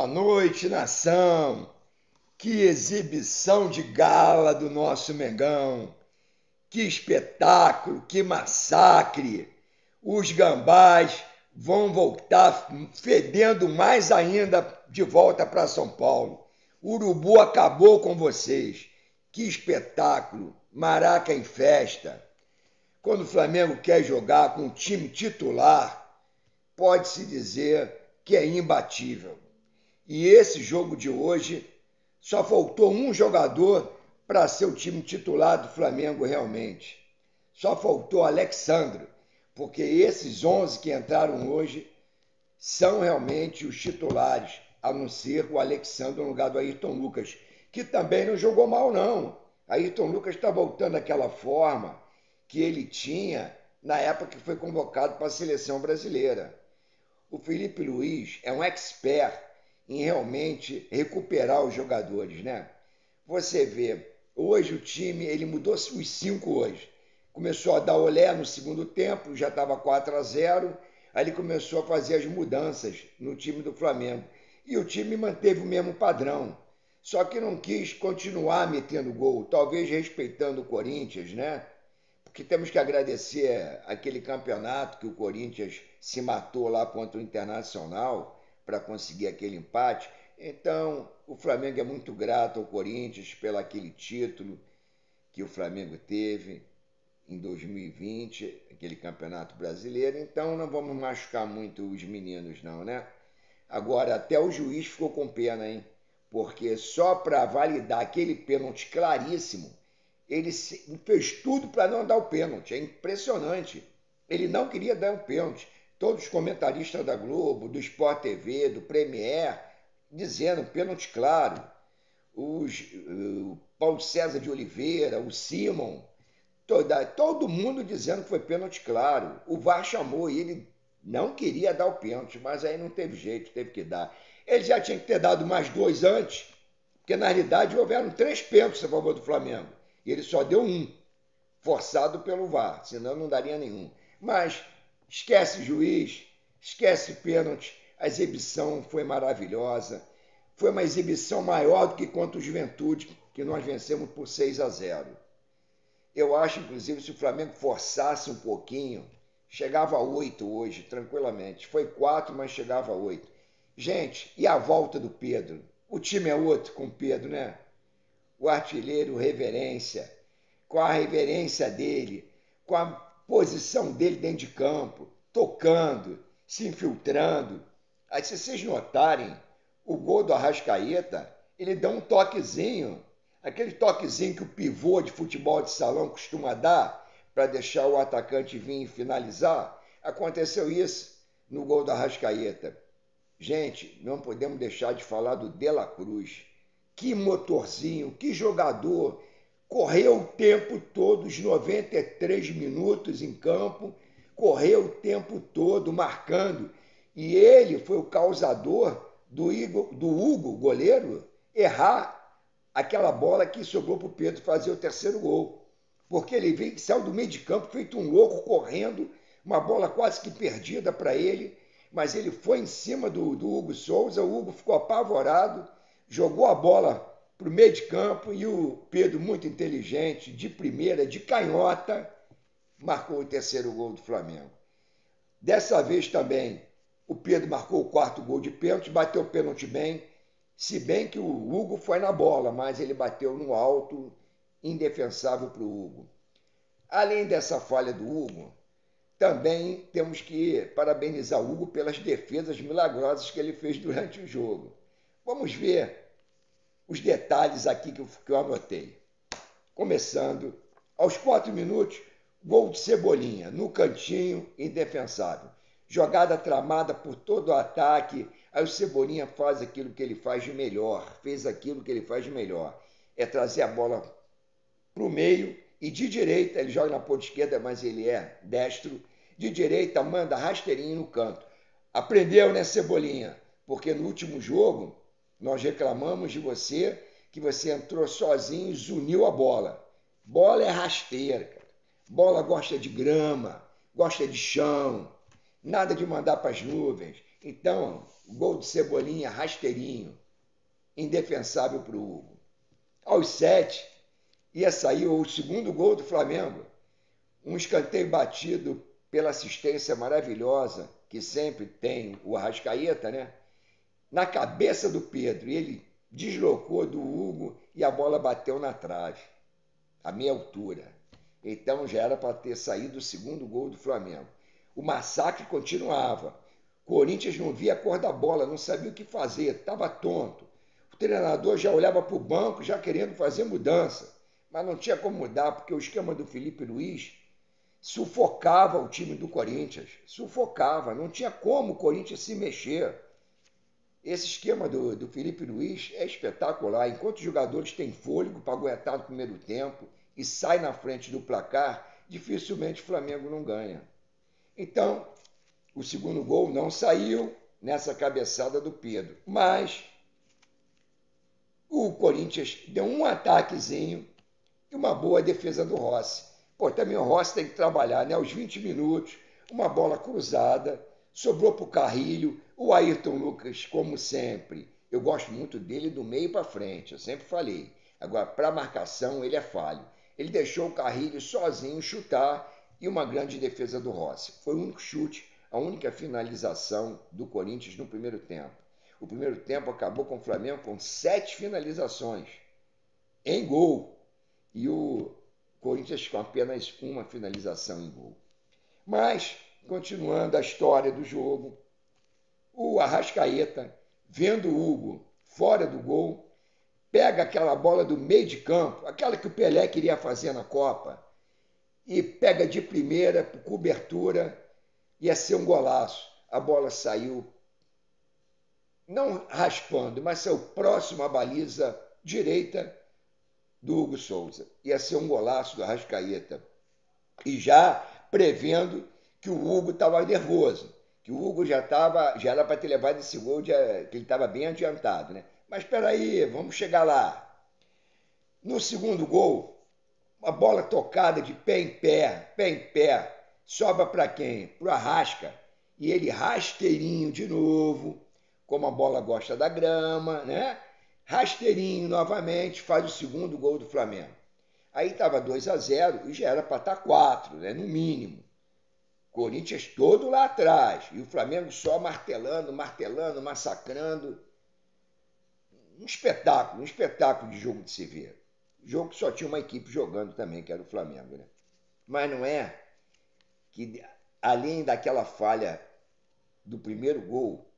Boa noite, nação! Que exibição de gala do nosso Mengão! Que espetáculo, que massacre! Os gambás vão voltar fedendo mais ainda de volta para São Paulo. O Urubu acabou com vocês. Que espetáculo! Maraca em festa! Quando o Flamengo quer jogar com o time titular, pode-se dizer que é imbatível. E esse jogo de hoje só faltou um jogador para ser o time titular do Flamengo realmente. Só faltou Alexandre, porque esses 11 que entraram hoje são realmente os titulares, a não ser o Alexandre no lugar do Ayrton Lucas, que também não jogou mal não. Ayrton Lucas está voltando àquela forma que ele tinha na época que foi convocado para a seleção brasileira. O Felipe Luiz é um expert em realmente recuperar os jogadores, né? Você vê, hoje o time, ele mudou os 5 hoje. Começou a dar olé no segundo tempo, já estava 4-0, aí ele começou a fazer as mudanças no time do Flamengo. E o time manteve o mesmo padrão, só que não quis continuar metendo gol, talvez respeitando o Corinthians, né? Porque temos que agradecer aquele campeonato que o Corinthians se matou lá contra o Internacional para conseguir aquele empate. Então, o Flamengo é muito grato ao Corinthians pelo aquele título que o Flamengo teve em 2020, aquele campeonato brasileiro. Então, não vamos machucar muito os meninos não, né? Agora, até o juiz ficou com pena, hein? Porque só para validar aquele pênalti claríssimo, ele fez tudo para não dar o pênalti. É impressionante. Ele não queria dar o pênalti. Todos os comentaristas da Globo, do Sport TV, do Premier, dizendo pênalti claro. O Paulo César de Oliveira, o Simon, todo mundo dizendo que foi pênalti claro. O VAR chamou e ele não queria dar o pênalti, mas aí não teve jeito, teve que dar. Ele já tinha que ter dado mais 2 antes, porque na realidade houveram 3 pênaltis a favor do Flamengo. E ele só deu 1, forçado pelo VAR, senão não daria nenhum. Mas esquece juiz, esquece pênalti, a exibição foi maravilhosa. Foi uma exibição maior do que contra o Juventude, que nós vencemos por 6-0. Eu acho, inclusive, se o Flamengo forçasse um pouquinho, chegava a 8 hoje, tranquilamente. Foi 4, mas chegava a 8. Gente, e a volta do Pedro? O time é outro com o Pedro, né? O artilheiro reverência, com a reverência dele, com a posição dele dentro de campo, tocando, se infiltrando. Aí, se vocês notarem, o gol do Arrascaeta, ele dá um toquezinho, aquele toquezinho que o pivô de futebol de salão costuma dar para deixar o atacante vir e finalizar. Aconteceu isso no gol do Arrascaeta. Gente, não podemos deixar de falar do De La Cruz. Que motorzinho, que jogador, correu o tempo todo, os 93 minutos em campo, correu o tempo todo marcando. E ele foi o causador do Hugo, goleiro, errar aquela bola que sobrou para o Pedro fazer o terceiro gol. Porque ele saiu do meio de campo feito um louco, correndo, uma bola quase que perdida para ele, mas ele foi em cima do Hugo Souza, o Hugo ficou apavorado, jogou a bola para o meio de campo e o Pedro, muito inteligente, de primeira, de canhota, marcou o terceiro gol do Flamengo. Dessa vez também, o Pedro marcou o 4º gol de pênalti, bateu o pênalti bem, se bem que o Hugo foi na bola, mas ele bateu no alto, indefensável para o Hugo. Além dessa falha do Hugo, também temos que parabenizar o Hugo pelas defesas milagrosas que ele fez durante o jogo. Vamos ver os detalhes aqui que eu anotei. Começando, aos 4 minutos, gol de Cebolinha, no cantinho, indefensável. Jogada tramada por todo o ataque, aí o Cebolinha faz aquilo que ele faz de melhor, fez aquilo que ele faz de melhor, é trazer a bola para o meio e de direita, ele joga na ponta esquerda, mas ele é destro, de direita manda rasteirinho no canto. Aprendeu, né, Cebolinha? Porque no último jogo, nós reclamamos de você, que você entrou sozinho e zuniu a bola. Bola é rasteira, cara. Bola gosta de grama, gosta de chão, nada de mandar para as nuvens. Então, gol de Cebolinha, rasteirinho, indefensável para o Hugo. Aos 7, ia sair o segundo gol do Flamengo. Um escanteio batido pela assistência maravilhosa que sempre tem o Arrascaeta, né? Na cabeça do Pedro. Ele deslocou do Hugo e a bola bateu na trave, a meia altura. Então já era para ter saído o segundo gol do Flamengo. O massacre continuava. O Corinthians não via a cor da bola, não sabia o que fazer, estava tonto. O treinador já olhava para o banco, já querendo fazer mudança. Mas não tinha como mudar, porque o esquema do Felipe Luiz sufocava o time do Corinthians. Sufocava, não tinha como o Corinthians se mexer. Esse esquema do Felipe Luiz é espetacular. Enquanto os jogadores têm fôlego para aguentar no primeiro tempo e sai na frente do placar, dificilmente o Flamengo não ganha. Então, o segundo gol não saiu nessa cabeçada do Pedro. Mas o Corinthians deu um ataquezinho e uma boa defesa do Rossi. Pô, também o Rossi tem que trabalhar, né? Aos 20 minutos, uma bola cruzada, sobrou para o Carrilho, o Ayrton Lucas, como sempre. Eu gosto muito dele do meio para frente, eu sempre falei. Agora, para marcação, ele é falho. Ele deixou o Carrilho sozinho chutar e uma grande defesa do Rossi. Foi o único chute, a única finalização do Corinthians no primeiro tempo. O primeiro tempo acabou com o Flamengo com 7 finalizações em gol. E o Corinthians com apenas uma finalização em gol. Mas, continuando a história do jogo, o Arrascaeta, vendo o Hugo fora do gol, pega aquela bola do meio de campo, aquela que o Pelé queria fazer na Copa, e pega de primeira, por cobertura, ia ser um golaço. A bola saiu, não raspando, mas saiu próximo à baliza direita do Hugo Souza. Ia ser um golaço do Arrascaeta. E já prevendo que o Hugo estava nervoso, que o Hugo já era para ter levado esse gol, que ele estava bem adiantado, né? Mas espera aí, vamos chegar lá. No segundo gol, uma bola tocada de pé em pé, sobra para quem? Para o Arrasca. E ele rasteirinho de novo, como a bola gosta da grama, né? Rasteirinho novamente, faz o segundo gol do Flamengo. Aí estava 2-0 e já era para estar 4, né? No mínimo. Corinthians todo lá atrás. E o Flamengo só martelando, massacrando. Um espetáculo de jogo de se ver. Jogo que só tinha uma equipe jogando também, que era o Flamengo, né? Mas não é que, além daquela falha do primeiro gol,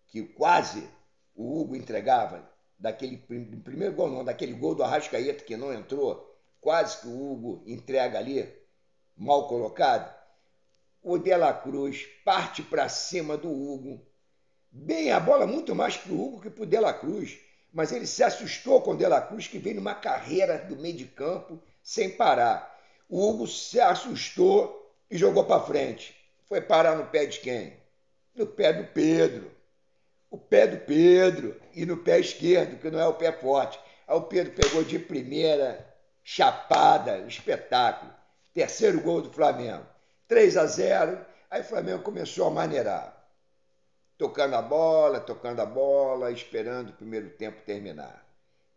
que quase o Hugo entregava, daquele primeiro gol não, daquele gol do Arrascaeta que não entrou, quase que o Hugo entrega ali, mal colocado, o De La Cruz parte para cima do Hugo, bem a bola muito mais para o Hugo que para o De La Cruz, mas ele se assustou com o De La Cruz, que veio numa carreira do meio de campo sem parar. O Hugo se assustou e jogou para frente. Foi parar no pé de quem? No pé do Pedro. O pé do Pedro e no pé esquerdo, que não é o pé forte. Aí o Pedro pegou de primeira, chapada, espetáculo. Terceiro gol do Flamengo. 3-0, aí o Flamengo começou a maneirar. Tocando a bola, esperando o primeiro tempo terminar.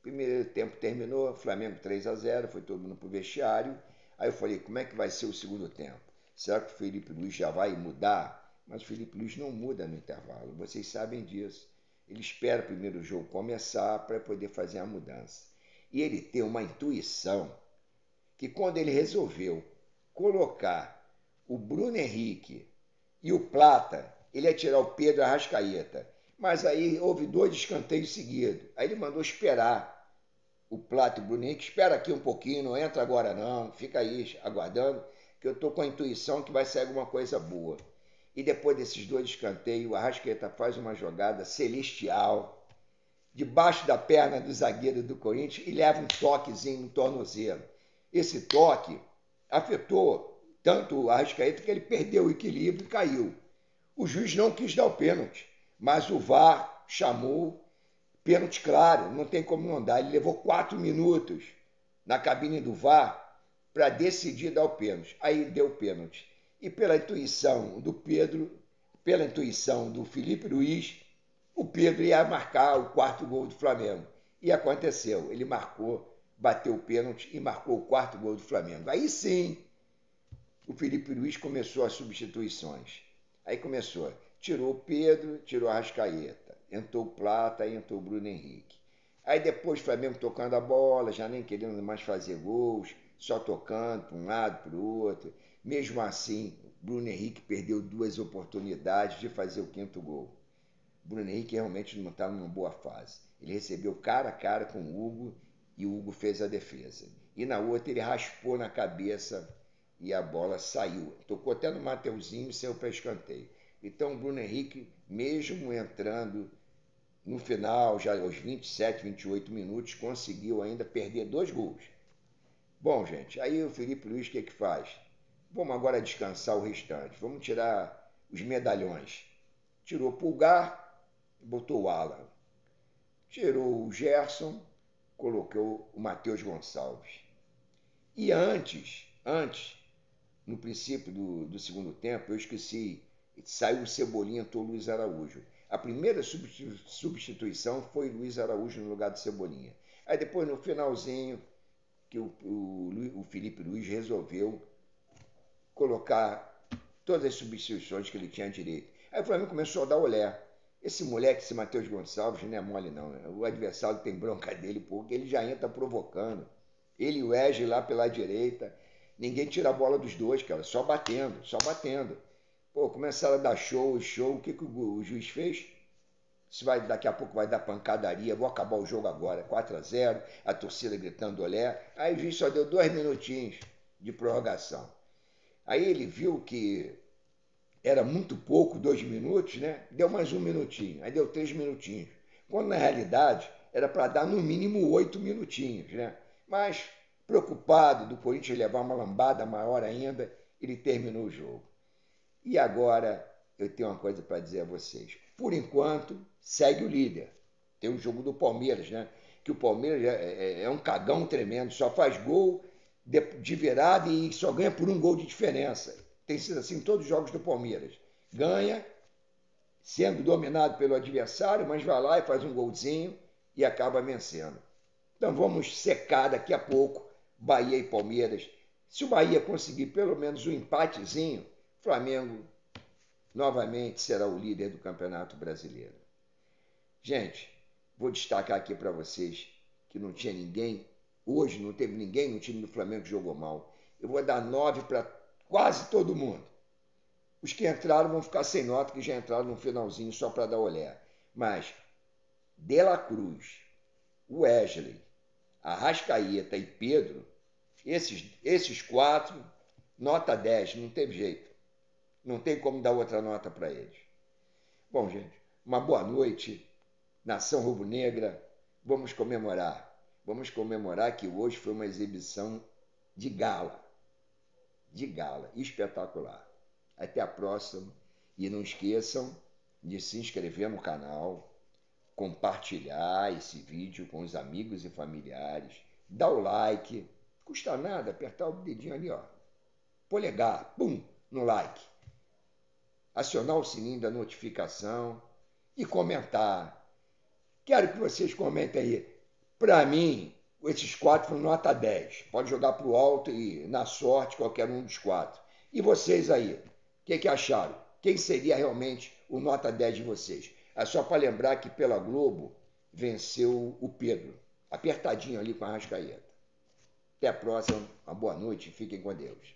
Primeiro tempo terminou, Flamengo 3-0, foi todo mundo pro vestiário. Aí eu falei, como é que vai ser o segundo tempo? Será que o Felipe Luiz já vai mudar? Mas o Felipe Luiz não muda no intervalo, vocês sabem disso. Ele espera o primeiro jogo começar para poder fazer a mudança. E ele tem uma intuição que quando ele resolveu colocar o Bruno Henrique e o Plata, ele ia tirar o Pedro Arrascaeta. Mas aí houve 2 escanteios seguidos. Aí ele mandou esperar o Plata e o Bruno Henrique. Espera aqui um pouquinho, não entra agora não, fica aí aguardando, que eu estou com a intuição que vai sair alguma coisa boa. E depois desses 2 escanteios, o Arrascaeta faz uma jogada celestial, debaixo da perna do zagueiro do Corinthians, e leva um toquezinho no tornozelo. Esse toque afetou tanto o Arrascaeta que ele perdeu o equilíbrio e caiu. O juiz não quis dar o pênalti, mas o VAR chamou pênalti claro, não tem como não dar. Ele levou 4 minutos na cabine do VAR para decidir dar o pênalti. Aí deu o pênalti. E pela intuição do Pedro, pela intuição do Felipe Luiz, o Pedro ia marcar o quarto gol do Flamengo. E aconteceu, ele marcou, bateu o pênalti e marcou o quarto gol do Flamengo. Aí sim, o Felipe Luiz começou as substituições. Aí começou, tirou o Pedro, tirou a Arrascaeta, entrou o Plata e entrou o Bruno Henrique. Aí depois o Flamengo tocando a bola, já nem querendo mais fazer gols, só tocando para um lado, para o outro. Mesmo assim, Bruno Henrique perdeu 2 oportunidades de fazer o quinto gol. Bruno Henrique realmente não estava numa boa fase. Ele recebeu cara a cara com o Hugo e o Hugo fez a defesa. E na outra ele raspou na cabeça e a bola saiu. Tocou até no Mateuzinho e saiu para escanteio. Então o Bruno Henrique, mesmo entrando no final, já aos 27, 28 minutos, conseguiu ainda perder 2 gols. Bom, gente, aí o Felipe Luiz o que faz? Vamos agora descansar o restante. Vamos tirar os medalhões. Tirou o Pulgar, botou o Alan. Tirou o Gerson, colocou o Matheus Gonçalves. E antes, no princípio do segundo tempo, eu esqueci, saiu o Cebolinha, entrou o Luiz Araújo. A primeira substituição foi Luiz Araújo no lugar do Cebolinha. Aí depois, no finalzinho, que o Felipe Luiz resolveu colocar todas as substituições que ele tinha direito. Aí o Flamengo começou a dar olé. Esse moleque, esse Matheus Gonçalves, não é mole não. O adversário tem bronca dele, porque ele já entra provocando. Ele e o Wesley lá pela direita. Ninguém tira a bola dos dois, cara. Só batendo, só batendo. Pô, começaram a dar show. O que o juiz fez? Daqui a pouco vai dar pancadaria. Vou acabar o jogo agora. 4-0, a torcida gritando olé. Aí o juiz só deu 2 minutinhos de prorrogação. Aí ele viu que era muito pouco, 2 minutos, né? Deu mais 1 minutinho, aí deu 3 minutinhos. Quando na realidade era para dar no mínimo 8 minutinhos, né? Mas, preocupado do Corinthians levar uma lambada maior ainda, ele terminou o jogo. E agora eu tenho uma coisa para dizer a vocês. Por enquanto, segue o líder. Tem um jogo do Palmeiras, né? Que o Palmeiras é um cagão tremendo, só faz gol de virada e só ganha por 1 gol de diferença. Tem sido assim em todos os jogos do Palmeiras. Ganha, sendo dominado pelo adversário, mas vai lá e faz um golzinho e acaba vencendo. Então vamos secar daqui a pouco Bahia e Palmeiras. Se o Bahia conseguir pelo menos um empatezinho, Flamengo novamente será o líder do Campeonato Brasileiro. Gente, vou destacar aqui para vocês que não tinha ninguém, hoje não teve ninguém no time do Flamengo que jogou mal. Eu vou dar 9 para quase todo mundo. Os que entraram vão ficar sem nota, que já entraram no finalzinho só para dar olé. Mas De La Cruz, Wesley, Arrascaeta e Pedro, esses 4, nota 10, não teve jeito. Não tem como dar outra nota para eles. Bom, gente, uma boa noite, nação rubro-negra. Vamos comemorar. Vamos comemorar que hoje foi uma exibição de gala. Espetacular. Até a próxima e não esqueçam de se inscrever no canal, compartilhar esse vídeo com os amigos e familiares, dar o like, não custa nada, apertar o dedinho ali, ó, polegar, pum, no like, acionar o sininho da notificação e comentar. Quero que vocês comentem aí. Para mim, esses 4 foram nota 10. Pode jogar para o alto e, na sorte, qualquer um dos 4. E vocês aí, o que acharam? Quem seria realmente o nota 10 de vocês? É só para lembrar que pela Globo venceu o Pedro, apertadinho ali com a Arrascaeta. Até a próxima, uma boa noite, fiquem com Deus.